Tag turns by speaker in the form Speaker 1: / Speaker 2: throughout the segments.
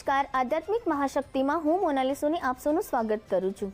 Speaker 1: નમસ્કાર, આધ્યાત્મિક મહાશક્તિમાં હું મોનાલિસોની આપ સૌનું સ્વાગત કરું છું।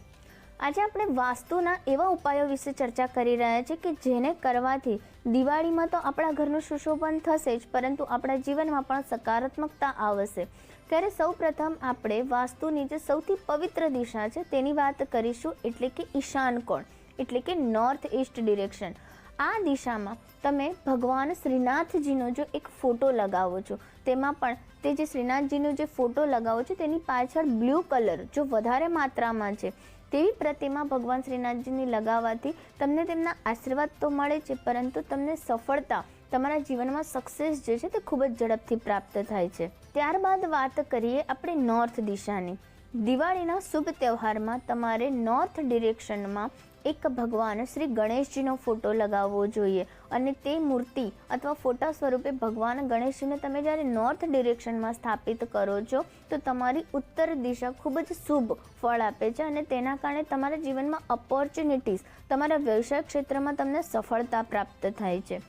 Speaker 1: આજે આપણે વાસ્તુના એવા ઉપાયો વિશે ચર્ચા કરી રહ્યા છીએ કે જેને કરવાથી દિવાળીમાં તો આપણા ઘરનું સુશોભન થશે જ, પરંતુ આપણા જીવનમાં પણ સકારાત્મકતા આવશે। ત્યારે સૌપ્રથમ આપણે વાસ્તુની જે સૌથી પવિત્ર દિશા છે તેની વાત કરીશું, એટલે કે ઈશાન કોણ, એટલે કે નોર્થ ઈસ્ટ ડિરેક્શન। આ દિશામાં તમે ભગવાન શ્રીનાથજીનો જો એક ફોટો લગાવો છો, તેમાં પણ તે જે શ્રીનાથજીનો જે ફોટો લગાવો છો તેની પાછળ બ્લુ કલર જો વધારે માત્રામાં છે તેવી પ્રતિમા ભગવાન શ્રીનાથજીની લગાવવાથી તમને તેમના આશીર્વાદ તો મળે છે, પરંતુ તમને સફળતા, તમારા જીવનમાં સક્સેસ જે છે તે ખૂબ જ ઝડપથી પ્રાપ્ત થાય છે। ત્યારબાદ વાત કરીએ આપણે નોર્થ દિશાની। દિવાળીના શુભ તહેવારમાં તમારે નોર્થ ડિરેક્શનમાં એક ભગવાન શ્રી ગણેશજીનો ફોટો લગાવવો જોઈએ, અને તે મૂર્તિ અથવા ફોટા સ્વરૂપે ભગવાન ગણેશજીને તમે જ્યારે નોર્થ ડિરેક્શનમાં સ્થાપિત કરો છો તો તમારી ઉત્તર દિશા ખૂબ જ શુભ ફળ આપે છે, અને તેના કારણે તમારા જીવનમાં ઓપોર્ચ્યુનિટીઝ, તમારા વ્યવસાય ક્ષેત્રમાં તમને સફળતા પ્રાપ્ત થાય છે।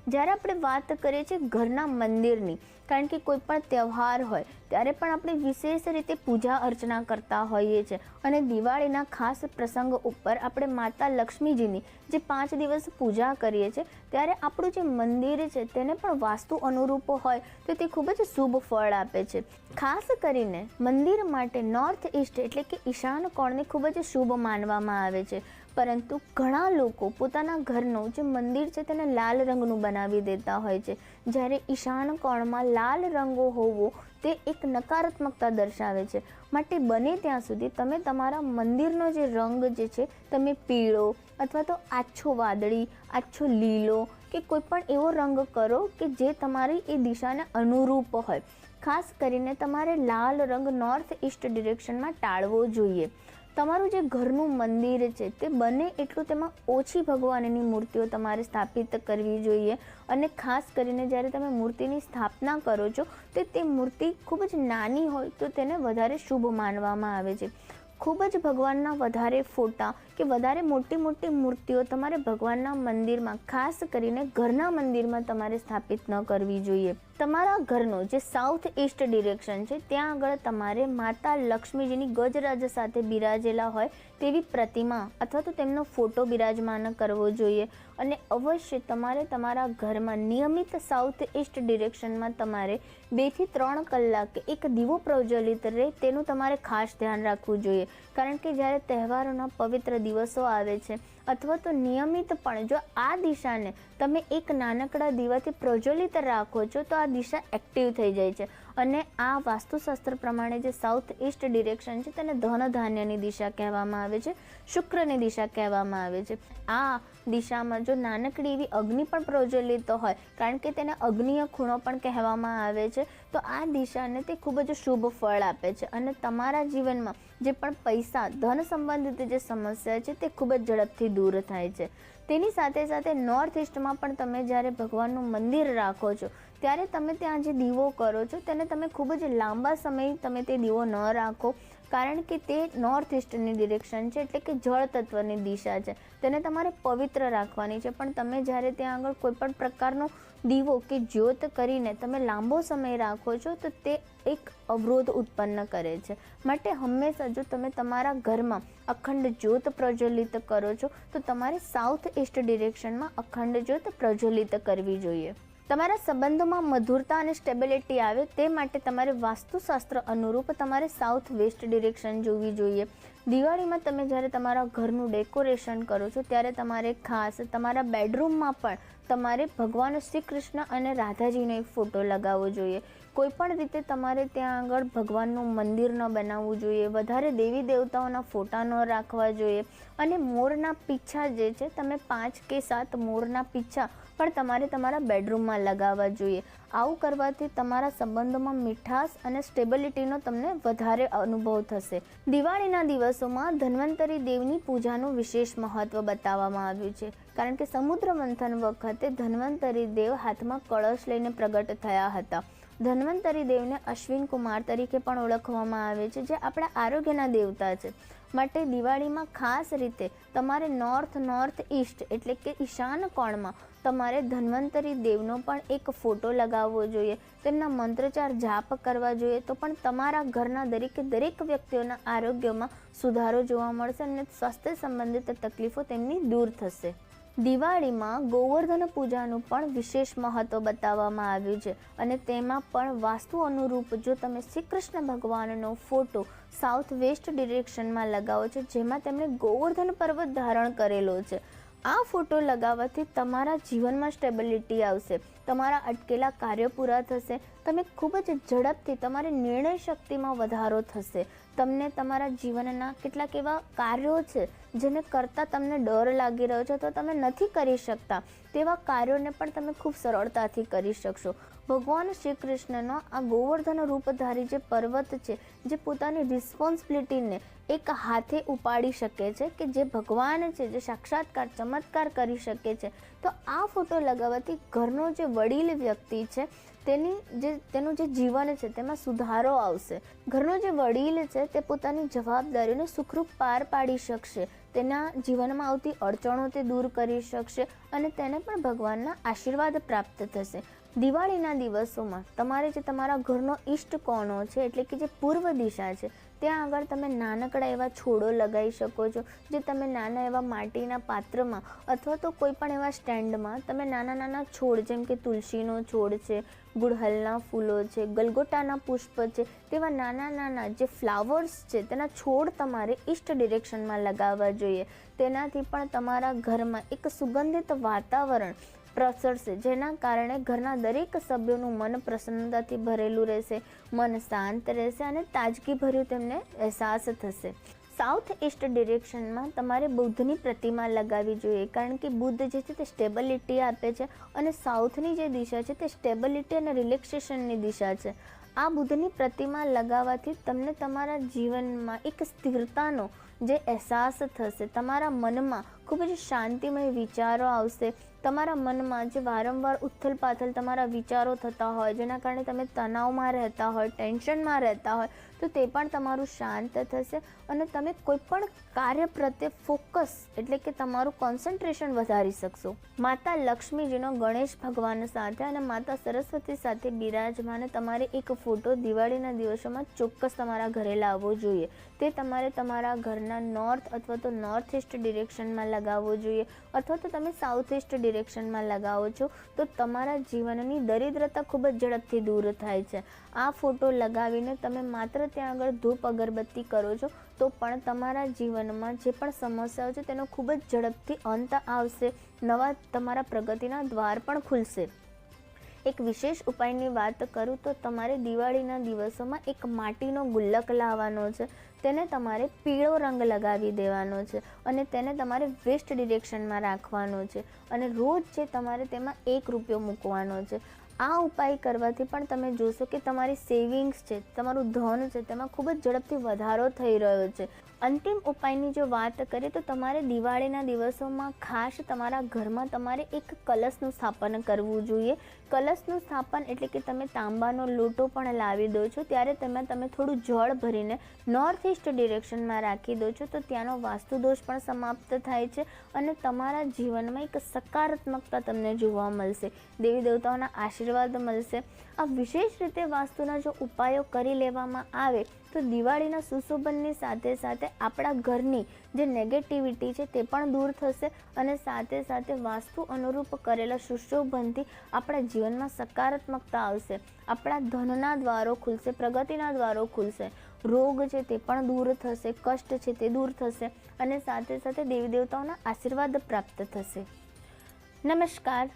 Speaker 1: જ્યારે આપણે વાત કરીએ છીએ ઘરના મંદિરની, કારણ કે કોઈ પણ તહેવાર હોય ત્યારે પણ આપણે વિશેષ રીતે પૂજા અર્ચના કરતા હોઈએ છીએ, અને દિવાળીના ખાસ પ્રસંગ ઉપર આપણે માતા લક્ષ્મીજીની જે 5 દિવસ પૂજા કરીએ છીએ ત્યારે આપણું જે મંદિર છે તેને પણ વાસ્તુ અનુરૂપ હોય તો તે ખૂબ જ શુભ ફળ આપે છે। ખાસ કરીને મંદિર માટે નોર્થ ઈસ્ટ એટલે કે ઈશાન કોણને ખૂબ જ શુભ માનવામાં આવે છે, પરંતુ ઘણા લોકો પોતાના ઘરનું જે મંદિર છે તેને લાલ રંગનું બનાવી દેતા હોય છે, જ્યારે ઈશાન કોણમાં લાલ રંગો હોવો તે એક નકારાત્મકતા દર્શાવે છે। માટે બને ત્યાં સુધી તમે તમારા મંદિરનો જે રંગ જે છે તમે પીળો અથવા તો આછો વાદળી, આછો લીલો કે કોઈ પણ એવો રંગ કરો કે જે તમારી એ દિશાને અનુરૂપ હોય। ખાસ કરીને તમારે લાલ રંગ નોર્થ ઈસ્ટ ડિરેક્શનમાં ટાળવો જોઈએ। તમારું જે ઘરનું મંદિર છે તે બને એટલું તેમાં ઓછી ભગવાનની મૂર્તિઓ તમારે સ્થાપિત કરવી જોઈએ, અને ખાસ કરીને જ્યારે તમે મૂર્તિની સ્થાપના કરો છો તો તે મૂર્તિ ખૂબ જ નાની હોય તો તેને વધારે શુભ માનવામાં આવે છે। ખૂબ જ ભગવાનના વધારે ફોટા કે વધારે મોટી મોટી મૂર્તિઓ તમારે ભગવાનના મંદિરમાં, ખાસ કરીને ઘરના મંદિરમાં તમારે સ્થાપિત ન કરવી જોઈએ। તમારા ઘરનો જે સાઉથ ઈસ્ટ ડિરેક્શન છે ત્યાં આગળ તમારે માતા લક્ષ્મીજીની ગજરાજ સાથે બિરાજેલા હોય તેવી પ્રતિમા અથવા તો તેમનો ફોટો બિરાજમાન કરવો જોઈએ, અને અવશ્ય તમારે તમારા ઘરમાં નિયમિત સાઉથ ઈસ્ટ ડિરેક્શનમાં તમારે 2 થી 3 કલાક એક દીવો પ્રજ્વલિત રહે તેનું તમારે ખાસ ધ્યાન રાખવું જોઈએ, કારણ કે જ્યારે તહેવારોના પવિત્ર દિવસો આવે છે અથવા તો નિયમિતપણે જો આ દિશાને તમે એક નાનકડા દીવાથી પ્રજ્વલિત રાખો છો તો આ દિશા એક્ટિવ થઈ જાય છે, અને આ વાસ્તુશાસ્ત્ર પ્રમાણે જે સાઉથ ઈસ્ટ ડિરેક્શન છે તેને ધન ધાન્યની દિશા કહેવામાં આવે છે, શુક્રની દિશા કહેવામાં આવે છે। આ દિશામાં જો નાનકડી એવી અગ્નિ પણ પ્રજ્વલિત હોય, કારણ કે તેને અગ્નિય ખૂણો પણ કહેવામાં આવે છે, તો આ દિશાને તે ખૂબ જ શુભ ફળ આપે છે, અને તમારા જીવનમાં જે પણ પૈસા, ધન સંબંધિત જે સમસ્યા છે તે ખૂબ જ ઝડપથી દૂર થાય છે। તેની સાથે સાથે નોર્થ ઈસ્ટમાં પણ તમે જ્યારે ભગવાનનું મંદિર રાખો છો ત્યારે તમે ત્યાં જે દીવો કરો છો તેને તમે ખૂબ જ લાંબા સમય તમે તે દીવો ન રાખો, કારણ કે તે નોર્થ ઈસ્ટની ડિરેક્શન છે, એટલે કે જળ તત્વની દિશા છે, તેને તમારે પવિત્ર રાખવાની છે। પણ તમે જ્યારે ત્યાં આગળ કોઈ પણ પ્રકારનો દીવો કે જ્યોત કરીને તમે લાંબો સમય રાખો છો તો તે એક અવરોધ ઉત્પન્ન કરે છે। માટે હંમેશા જો તમે તમારા ઘરમાં અખંડ જ્યોત પ્રજ્વલિત કરો છો તો તમારે સાઉથ ઈસ્ટ ડિરેક્શનમાં અખંડ જ્યોત પ્રજ્વલિત કરવી જોઈએ। તમારા સંબંધોમાં મધુરતા અને સ્ટેબિલિટી આવે તે માટે તમારે વાસ્તુશાસ્ત્ર અનુરૂપ તમારે સાઉથ વેસ્ટ ડિરેક્શન જોવી જોઈએ। દિવાળીમાં તમે જ્યારે તમારા ઘરનું ડેકોરેશન કરો છો ત્યારે તમારે ખાસ તમારા બેડરૂમમાં પણ તમારે ભગવાન શ્રી કૃષ્ણ અને રાધાજીનો એક ફોટો લગાવવો જોઈએ। કોઈ પણ રીતે તમારે ત્યાં આગળ ભગવાનનું મંદિર ન બનાવવું જોઈએ, વધારે દેવી દેવતાઓના ફોટા ન રાખવા જોઈએ, અને મોરના પીછા જે છે તમે 5 કે 7 મોરના પીછા પણ તમારે તમારા બેડરૂમમાં લગાવવા જોઈએ। આવું કરવાથી તમારા સંબંધોમાં મીઠાશ અને સ્ટેબિલિટીનો તમને વધારે અનુભવ થશે। દિવાળીના દિવસોમાં ધન્વંતરી દેવની પૂજાનું વિશેષ મહત્વ બતાવવામાં આવ્યું છે, કારણ કે સમુદ્ર મંથન વખતે ધન્વંતરી દેવ હાથમાં કળશ લઈને પ્રગટ થયા હતા। ધન્વંતરી દેવને અશ્વિન કુમાર તરીકે પણ ઓળખવામાં આવે છે, જે આપણા આરોગ્યના દેવતા છે। માટે દિવાળીમાં ખાસ રીતે તમારે નોર્થ ઈસ્ટ એટલે કે ઈશાન કોણમાં તમારે ધન્વંતરી દેવનો પણ એક ફોટો લગાવવો જોઈએ, તેમના મંત્રોચ્ચાર જાપ કરવા જોઈએ, તો પણ તમારા ઘરના દરેક વ્યક્તિઓના આરોગ્યમાં સુધારો જોવા મળશે અને સ્વાસ્થ્ય સંબંધિત તકલીફો તેમની દૂર થશે. દિવાળીમાં ગોવર્ધન પૂજાનું પણ વિશેષ મહત્વ બતાવવામાં આવ્યું છે અને તેમાં પણ વાસ્તુ અનુરૂપ જો તમે શ્રી કૃષ્ણ ભગવાનનો ફોટો સાઉથ વેસ્ટ ડિરેક્શનમાં લગાવો છો, જેમાં તેમણે ગોવર્ધન પર્વત ધારણ કરેલો છે, આ ફોટો લગાવવાથી તમારા જીવનમાં સ્ટેબિલિટી આવશે, તમારા અટકેલા કાર્યો પૂરા થશે, તમે ખૂબ જ ઝડપથી તમારી નિર્ણય શક્તિમાં વધારો થશે, તમને તમારા જીવનના કેટલાક એવા કાર્યો છે જેને કરતાં તમને ડર લાગી રહ્યો છે તો તમે નથી કરી શકતા, તેવા કાર્યોને પણ તમે ખૂબ સરળતાથી કરી શકશો. ભગવાન શ્રી કૃષ્ણનો આ ગોવર્ધન રૂપધારી જે પર્વત છે, જે પોતાની રિસ્પોન્સિબિલિટીને એક હાથે ઉપાડી શકે છે, કે જે ભગવાન છે, જે સાક્ષાત્કાર ચમત્કાર કરી શકે છે, તો આ ફોટો લગાવવાથી ઘરનો જે વડીલ વ્યક્તિ છે તેનું જે જીવન છે તેમાં સુધારો આવશે. ઘરનો જે વડીલ છે તે પોતાની જવાબદારીઓને સુખરૂપ પાર પાડી શકશે, તેના જીવનમાં આવતી અડચણો તે દૂર કરી શકશે અને તેને પણ ભગવાનના આશીર્વાદ પ્રાપ્ત થશે. દિવાળીના દિવસોમાં તમારે જે તમારા ઘરનો ઈષ્ટ કોણો છે એટલે કે જે પૂર્વ દિશા છે ત્યાં આગળ તમે નાનકડા એવા છોડો લગાવી શકો છો, જે તમે નાના એવા માટીના પાત્રમાં અથવા તો કોઈ પણ એવા સ્ટેન્ડમાં તમે નાના છોડ જેમ કે તુલસીનો છોડ છે, ગુડહલના ફૂલો છે, ગલગોટાના પુષ્પ છે, તેવા નાના જે ફ્લાવર્સ છે તેના છોડ તમારે ઈસ્ટ ડિરેક્શનમાં લગાવવા જોઈએ. તેનાથી પણ તમારા ઘરમાં એક સુગંધિત વાતાવરણ પ્રસરશે, જેના કારણે ઘરના દરેક સભ્યોનું મન પ્રસન્નતાથી ભરેલું રહેશે, મન શાંત રહેશે અને તાજગીભર્યું તેમને અહેસાસ થશે. સાઉથ ઈસ્ટ ડિરેક્શનમાં તમારે બુદ્ધની પ્રતિમા લગાવવી જોઈએ, કારણ કે બુદ્ધ જે છે તે સ્ટેબિલિટી આપે છે અને સાઉથની જે દિશા છે તે સ્ટેબિલિટી અને રિલેક્સેશનની દિશા છે. આ બુદ્ધની પ્રતિમા લગાવવાથી તમને તમારા જીવનમાં એક સ્થિરતાનો જે અહેસાસ થશે, તમારા મનમાં ખૂબ જ શાંતિમય વિચારો આવશે, તમારા મનમાં જે વારંવાર ઉથલ પાથલ તમારા વિચારો થતા હોય, જેના કારણે તમે તણાવમાં રહેતા હોય, ટેન્શનમાં રહેતા હોય, તો તે પણ તમારું શાંત થશે અને તમે કોઈ પણ કાર્ય પ્રત્યે ફોકસ એટલે કે તમારું કોન્સન્ટ્રેશન વધારી શકશો. માતા લક્ષ્મીજીનો ગણેશ ભગવાન સાથે અને માતા સરસ્વતી સાથે બિરાજમાન તમારે એક ફોટો દિવાળીના દિવસોમાં ચોક્કસ તમારા ઘરે લાવવો જોઈએ. તે તમારે તમારા ઘરના નોર્થ અથવા તો નોર્થ ઈસ્ટ ડિરેક્શનમાં લગાવવો જોઈએ, અથવા તો તમે સાઉથ ઈસ્ટ ડિરેક્શનમાં લગાવો છો તો તમારા જીવનની દરિદ્રતા ખૂબ જ ઝડપથી દૂર થાય છે. આ ફોટો લગાવીને તમે માત્ર ત્યાં આગળ ધૂપ અગરબત્તી કરો છો તો પણ તમારા જીવનમાં જે પણ સમસ્યાઓ છે તેનો ખૂબ જ ઝડપથી અંત આવશે, નવા તમારા પ્રગતિના દ્વાર પણ ખુલશે. એક વિશેષ ઉપાયની વાત કરું તો તમારે દિવાળીના દિવસોમાં એક માટીનો ગુલ્લક લાવવાનો છે, તેને તમારે પીળો રંગ લગાવી દેવાનો છે અને તેને તમારે વેસ્ટ ડિરેક્શનમાં રાખવાનો છે અને રોજ જે તમારે તેમાં ₹1 મૂકવાનો છે. આ ઉપાય કરવાથી પણ તમે જોશો કે તમારી સેવિંગ્સ છે, તમારું ધન છે, તેમાં ખૂબ જ ઝડપથી વધારો થઈ રહ્યો છે. અંતિમ ઉપાયની જો વાત કરીએ તો તમારે દિવાળીના દિવસોમાં ખાસ તમારા ઘરમાં તમારે એક કલશનું સ્થાપન કરવું જોઈએ. કલશનું સ્થાપન એટલે કે તમે તાંબાનો લોટો પણ લાવી દો છો, ત્યારે તેમાં તમે થોડું જળ ભરીને નોર્થ ઈસ્ટ ડિરેક્શનમાં રાખી દો છો તો ત્યાંનો વાસ્તુ દોષ પણ સમાપ્ત થાય છે અને તમારા જીવનમાં એક સકારાત્મકતા તમને જોવા મળશે, દેવી દેવતાઓના આશીર્વાદ મળશે. આ વિશેષ રીતે વાસ્તુના જો ઉપાયો કરી લેવામાં આવે તો દિવાળીના સુશોભનની સાથે સાથે આપણા ઘરની જે નેગેટિવિટી છે તે પણ દૂર થશે અને સાથે સાથે વાસ્તુ અનુરૂપ કરેલા સુશોભનથી આપણા જીવનમાં સકારાત્મકતા આવશે, આપણા ધનના દ્વારો ખુલશે, પ્રગતિના દ્વારો ખુલશે, રોગ છે તે પણ દૂર થશે, કષ્ટ છે તે દૂર થશે અને સાથે સાથે દેવી દેવતાઓના આશીર્વાદ પ્રાપ્ત થશે. નમસ્કાર.